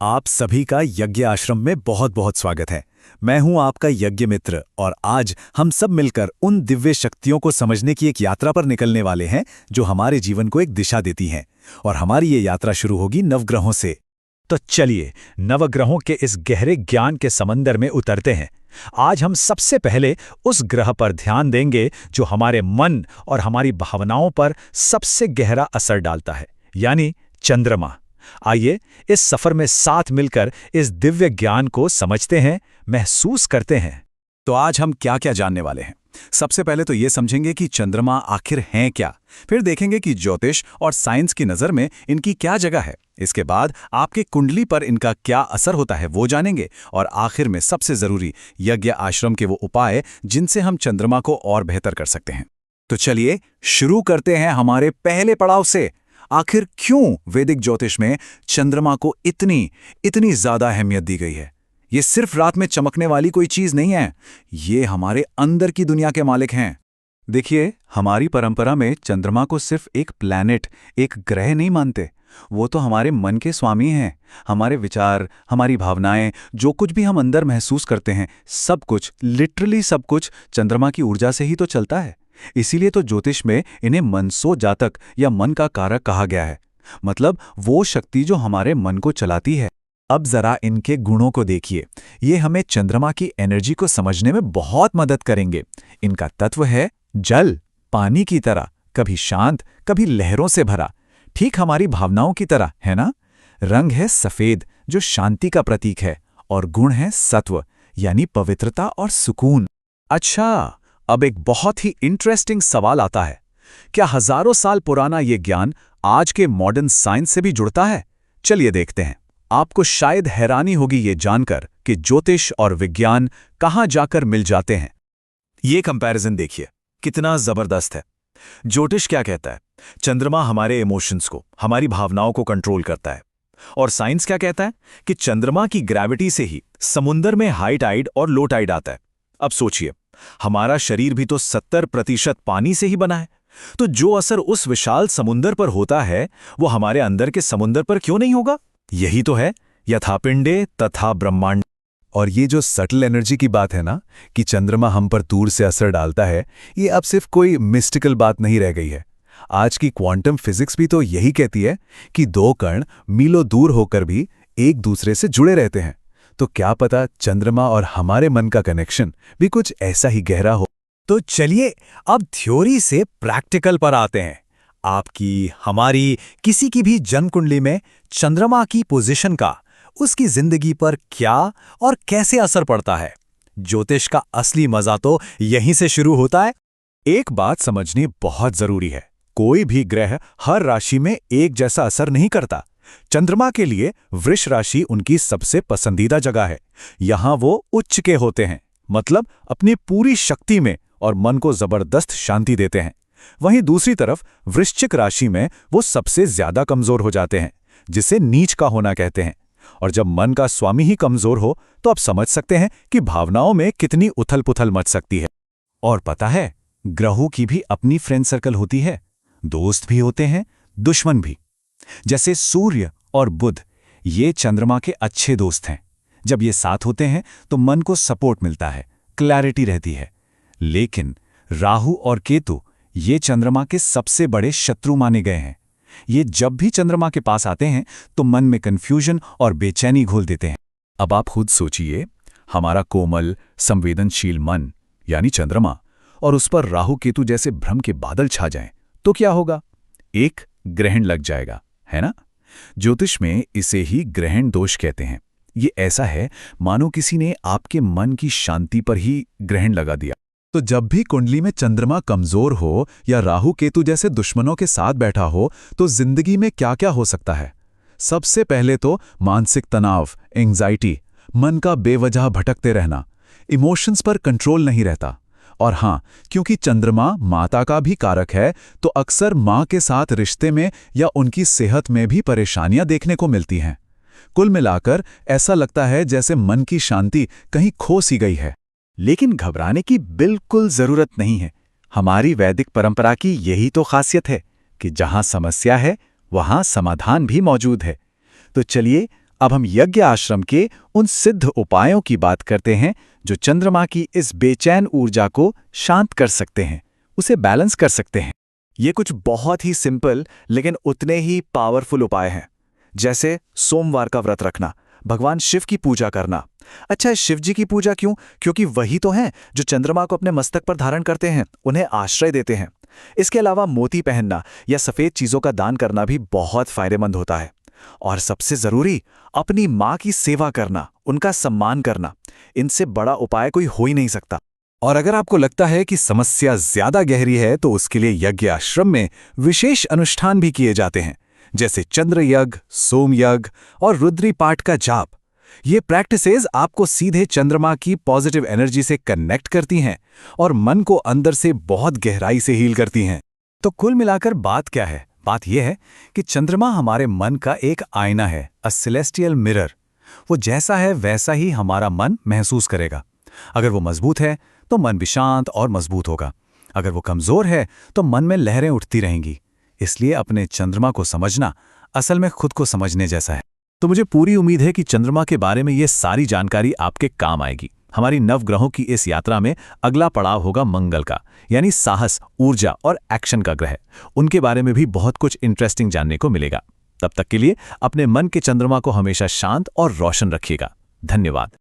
आप सभी का यज्ञ आश्रम में बहुत बहुत स्वागत है। मैं हूं आपका यज्ञ मित्र और आज हम सब मिलकर उन दिव्य शक्तियों को समझने की एक यात्रा पर निकलने वाले हैं जो हमारे जीवन को एक दिशा देती हैं। और हमारी ये यात्रा शुरू होगी नवग्रहों से। तो चलिए नवग्रहों के इस गहरे ज्ञान के समंदर में उतरते हैं। आज हम सबसे पहले उस ग्रह पर ध्यान देंगे जो हमारे मन और हमारी भावनाओं पर सबसे गहरा असर डालता है, यानी चंद्रमा। आइए इस सफर में साथ मिलकर इस दिव्य ज्ञान को समझते हैं, महसूस करते हैं। तो आज हम क्या क्या जानने वाले हैं। सबसे पहले तो ये समझेंगे कि चंद्रमा आखिर हैं क्या। फिर देखेंगे कि ज्योतिष और साइंस की नज़र में इनकी क्या जगह है। इसके बाद आपके कुंडली पर इनका क्या असर होता है वो जानेंगे। और आखिर में सबसे ज़रूरी यज्ञ आश्रम के वो उपाय जिनसे हम चंद्रमा को और बेहतर कर सकते हैं। तो चलिए शुरू करते हैं हमारे पहले पड़ाव से। आखिर क्यों वैदिक ज्योतिष में चंद्रमा को इतनी ज्यादा अहमियत दी गई है। ये सिर्फ रात में चमकने वाली कोई चीज नहीं है, ये हमारे अंदर की दुनिया के मालिक हैं। देखिए, हमारी परंपरा में चंद्रमा को सिर्फ एक प्लैनेट, एक ग्रह नहीं मानते। वो तो हमारे मन के स्वामी हैं। हमारे विचार, हमारी भावनाएं, जो कुछ भी हम अंदर महसूस करते हैं, सब कुछ, लिटरली सब कुछ चंद्रमा की ऊर्जा से ही तो चलता है। इसीलिए तो ज्योतिष में इन्हें मनसो जातक या मन का कारक कहा गया है, मतलब वो शक्ति जो हमारे मन को चलाती है। अब जरा इनके गुणों को देखिए, ये हमें चंद्रमा की एनर्जी को समझने में बहुत मदद करेंगे। इनका तत्व है जल, पानी की तरह, कभी शांत कभी लहरों से भरा, ठीक हमारी भावनाओं की तरह, है ना। रंग है सफेद जो शांति का प्रतीक है, और गुण है सत्व यानी पवित्रता और सुकून। अच्छा, अब एक बहुत ही इंटरेस्टिंग सवाल आता है, क्या हजारों साल पुराना ये ज्ञान आज के मॉडर्न साइंस से भी जुड़ता है? चलिए देखते हैं। आपको शायद हैरानी होगी ये जानकर कि ज्योतिष और विज्ञान कहाँ जाकर मिल जाते हैं। ये कंपैरिजन देखिए, कितना जबरदस्त है। ज्योतिष क्या कहता है? चंद्रमा हमारे इमोशंस को, हमारी भावनाओं को कंट्रोल करता है। और साइंस क्या कहता है कि चंद्रमा की ग्रेविटी से ही समुद्र में हाई टाइड और लो टाइड आता है। अब सोचिए, हमारा शरीर भी तो 70% पानी से ही बना है, तो जो असर उस विशाल समुद्र पर होता है वो हमारे अंदर के समुद्र पर क्यों नहीं होगा? यही तो है यथा पिंडे तथा ब्रह्मांड। और ये जो सटल एनर्जी की बात है ना, कि चंद्रमा हम पर दूर से असर डालता है, ये अब सिर्फ कोई मिस्टिकल बात नहीं रह गई है। आज की क्वांटम फिजिक्स भी तो यही कहती है कि दो कण मीलों दूर होकर भी एक दूसरे से जुड़े रहते हैं। तो क्या पता चंद्रमा और हमारे मन का कनेक्शन भी कुछ ऐसा ही गहरा हो। तो चलिए अब थ्योरी से प्रैक्टिकल पर आते हैं। आपकी, हमारी, किसी की भी जन्म कुंडली में चंद्रमा की पोजीशन का उसकी जिंदगी पर क्या और कैसे असर पड़ता है। ज्योतिष का असली मजा तो यहीं से शुरू होता है। एक बात समझनी बहुत जरूरी है, कोई भी ग्रह हर राशि में एक जैसा असर नहीं करता। चंद्रमा के लिए वृष राशि उनकी सबसे पसंदीदा जगह है। यहां वो उच्च के होते हैं, मतलब अपनी पूरी शक्ति में, और मन को जबरदस्त शांति देते हैं। वहीं दूसरी तरफ वृश्चिक राशि में वो सबसे ज्यादा कमजोर हो जाते हैं, जिसे नीच का होना कहते हैं। और जब मन का स्वामी ही कमजोर हो तो आप समझ सकते हैं कि भावनाओं में कितनी उथल पुथल मच सकती है। और पता है, ग्रहों की भी अपनी फ्रेंड सर्कल होती है, दोस्त भी होते हैं, दुश्मन भी। जैसे सूर्य और बुध, ये चंद्रमा के अच्छे दोस्त हैं। जब ये साथ होते हैं तो मन को सपोर्ट मिलता है, क्लैरिटी रहती है। लेकिन राहु और केतु, ये चंद्रमा के सबसे बड़े शत्रु माने गए हैं। ये जब भी चंद्रमा के पास आते हैं तो मन में कंफ्यूजन और बेचैनी घोल देते हैं। अब आप खुद सोचिए, हमारा कोमल संवेदनशील मन यानी चंद्रमा, और उस पर राहु केतु जैसे भ्रम के बादल छा जाएं तो क्या होगा? एक ग्रहण लग जाएगा, है ना। ज्योतिष में इसे ही ग्रहण दोष कहते हैं। ये ऐसा है मानो किसी ने आपके मन की शांति पर ही ग्रहण लगा दिया। तो जब भी कुंडली में चंद्रमा कमजोर हो या राहु केतु जैसे दुश्मनों के साथ बैठा हो तो जिंदगी में क्या क्या हो सकता है? सबसे पहले तो मानसिक तनाव, एंजाइटी, मन का बेवजह भटकते रहना, इमोशंस पर कंट्रोल नहीं रहता। और हाँ, क्योंकि चंद्रमा माता का भी कारक है, तो अक्सर माँ के साथ रिश्ते में या उनकी सेहत में भी परेशानियां देखने को मिलती हैं। कुल मिलाकर ऐसा लगता है जैसे मन की शांति कहीं खो सी गई है। लेकिन घबराने की बिल्कुल जरूरत नहीं है। हमारी वैदिक परंपरा की यही तो खासियत है कि जहां समस्या है वहां समाधान भी मौजूद है। तो चलिए अब हम यज्ञ आश्रम के उन सिद्ध उपायों की बात करते हैं जो चंद्रमा की इस बेचैन ऊर्जा को शांत कर सकते हैं, उसे बैलेंस कर सकते हैं। ये कुछ बहुत ही सिंपल लेकिन उतने ही पावरफुल उपाय हैं, जैसे सोमवार का व्रत रखना, भगवान शिव की पूजा करना। अच्छा, शिव जी की पूजा क्यों? क्योंकि वही तो हैं जो चंद्रमा को अपने मस्तक पर धारण करते हैं, उन्हें आश्रय देते हैं। इसके अलावा मोती पहनना या सफेद चीजों का दान करना भी बहुत फायदेमंद होता है। और सबसे जरूरी, अपनी माँ की सेवा करना, उनका सम्मान करना। इनसे बड़ा उपाय कोई हो ही नहीं सकता। और अगर आपको लगता है कि समस्या ज्यादा गहरी है तो उसके लिए यज्ञ आश्रम में विशेष अनुष्ठान भी किए जाते हैं, जैसे चंद्र यज्ञ, सोम यज्ञ और रुद्री पाठ का जाप। ये प्रैक्टिसेस आपको सीधे चंद्रमा की पॉजिटिव एनर्जी से कनेक्ट करती हैं और मन को अंदर से बहुत गहराई से हील करती हैं। तो कुल मिलाकर बात क्या है? बात यह है कि चंद्रमा हमारे मन का एक आईना है, अ सेलेस्टियल मिरर। वो जैसा है वैसा ही हमारा मन महसूस करेगा। अगर वो मजबूत है तो मन भी शांत और मजबूत होगा। अगर वो कमजोर है तो मन में लहरें उठती रहेंगी। इसलिए अपने चंद्रमा को समझना असल में खुद को समझने जैसा है। तो मुझे पूरी उम्मीद है कि चंद्रमा के बारे में ये सारी जानकारी आपके काम आएगी। हमारी नवग्रहों की इस यात्रा में अगला पड़ाव होगा मंगल का, यानी साहस, ऊर्जा और एक्शन का ग्रह। उनके बारे में भी बहुत कुछ इंटरेस्टिंग जानने को मिलेगा। तब तक के लिए अपने मन के चंद्रमा को हमेशा शांत और रोशन रखिएगा। धन्यवाद।